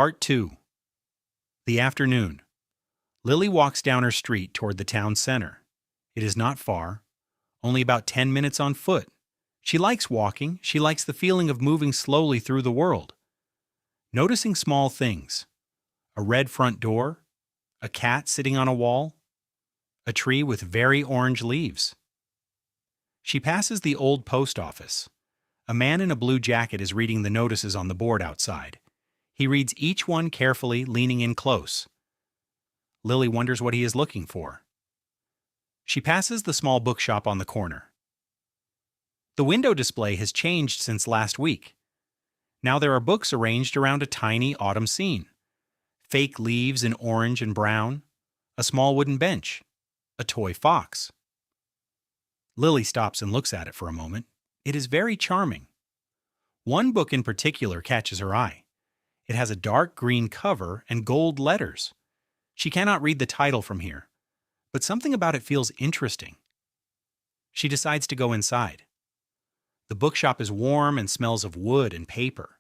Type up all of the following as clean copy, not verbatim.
Part 2. The afternoon. Lily walks down her street toward the town center. It is not far, only about 10 minutes on foot. She likes walking. She likes the feeling of moving slowly through the world. Noticing small things. A red front door, a cat sitting on a wall, a tree with very orange leaves. She passes the old post office. A man in a blue jacket is reading the notices on the board outside. He reads each one carefully, leaning in close. Lily wonders what he is looking for. She passes the small bookshop on the corner. The window display has changed since last week. Now there are books arranged around a tiny autumn scene. Fake leaves in orange and brown, a small wooden bench, a toy fox. Lily stops and looks at it for a moment. It is very charming. One book in particular catches her eye. It has a dark green cover and gold letters. She cannot read the title from here, but something about it feels interesting. She decides to go inside. The bookshop is warm and smells of wood and paper.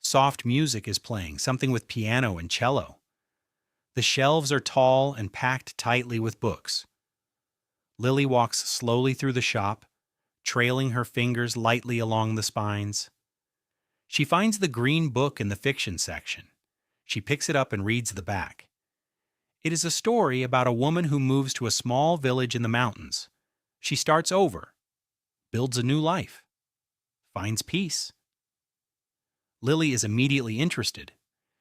Soft music is playing, something with piano and cello. The shelves are tall and packed tightly with books. Lily walks slowly through the shop, trailing her fingers lightly along the spines. She finds the green book in the fiction section. She picks it up and reads the back. It is a story about a woman who moves to a small village in the mountains. She starts over, builds a new life, finds peace. Lily is immediately interested.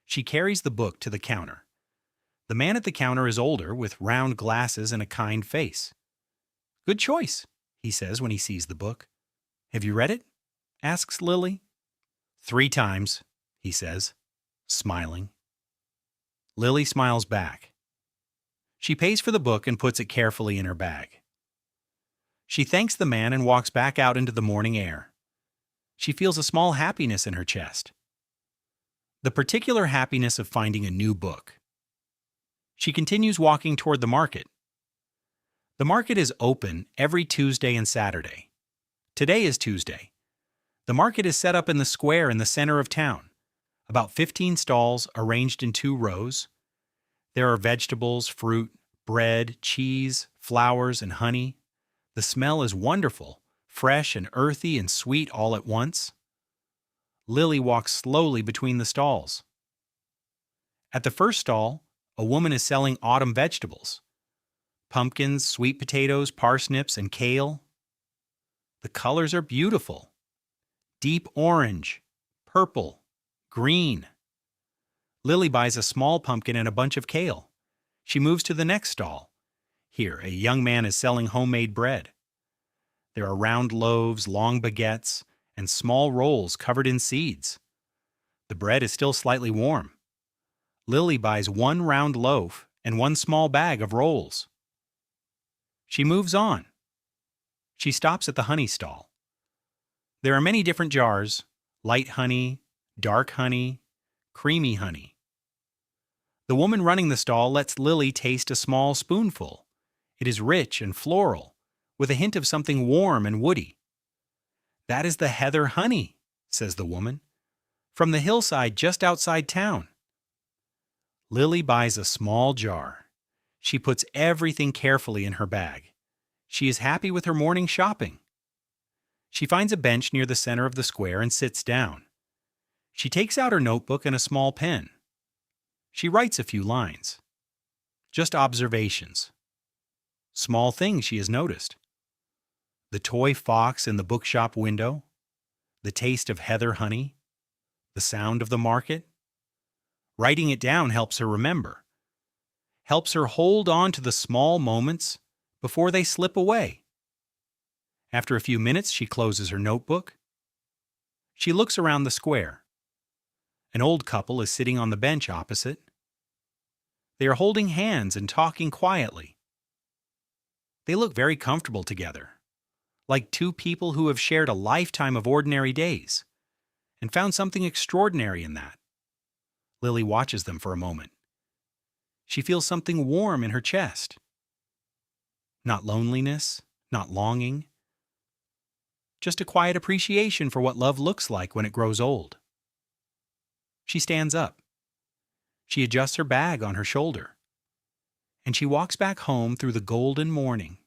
She carries the book to the counter. The man at the counter is older, with round glasses and a kind face. "Good choice," he says when he sees the book. "Have you read it?" asks Lily. "3 times," he says, smiling. Lily smiles back. She pays for the book and puts it carefully in her bag. She thanks the man and walks back out into the morning air. She feels a small happiness in her chest. The particular happiness of finding a new book. She continues walking toward the market. The market is open every Tuesday and Saturday. Today is Tuesday. The market is set up in the square in the center of town. About 15 stalls arranged in 2 rows. There are vegetables, fruit, bread, cheese, flowers, and honey. The smell is wonderful, fresh and earthy and sweet all at once. Lily walks slowly between the stalls. At the first stall, a woman is selling autumn vegetables. Pumpkins, sweet potatoes, parsnips, and kale. The colors are beautiful. Deep orange, purple, green. Lily buys a small pumpkin and a bunch of kale. She moves to the next stall. Here, a young man is selling homemade bread. There are round loaves, long baguettes, and small rolls covered in seeds. The bread is still slightly warm. Lily buys 1 round loaf and 1 small bag of rolls. She moves on. She stops at the honey stall. There are many different jars: light honey, dark honey, creamy honey. The woman running the stall lets Lily taste a small spoonful. It is rich and floral, with a hint of something warm and woody. "That is the heather honey," says the woman, "from the hillside just outside town." Lily buys a small jar. She puts everything carefully in her bag. She is happy with her morning shopping. She finds a bench near the center of the square and sits down. She takes out her notebook and a small pen. She writes a few lines. Just observations. Small things she has noticed. The toy fox in the bookshop window, the taste of heather honey, the sound of the market. Writing it down helps her remember, helps her hold on to the small moments before they slip away. After a few minutes, she closes her notebook. She looks around the square. An old couple is sitting on the bench opposite. They are holding hands and talking quietly. They look very comfortable together, like 2 people who have shared a lifetime of ordinary days and found something extraordinary in that. Lily watches them for a moment. She feels something warm in her chest. Not loneliness, not longing. Just a quiet appreciation for what love looks like when it grows old. She stands up. She adjusts her bag on her shoulder. And she walks back home through the golden morning.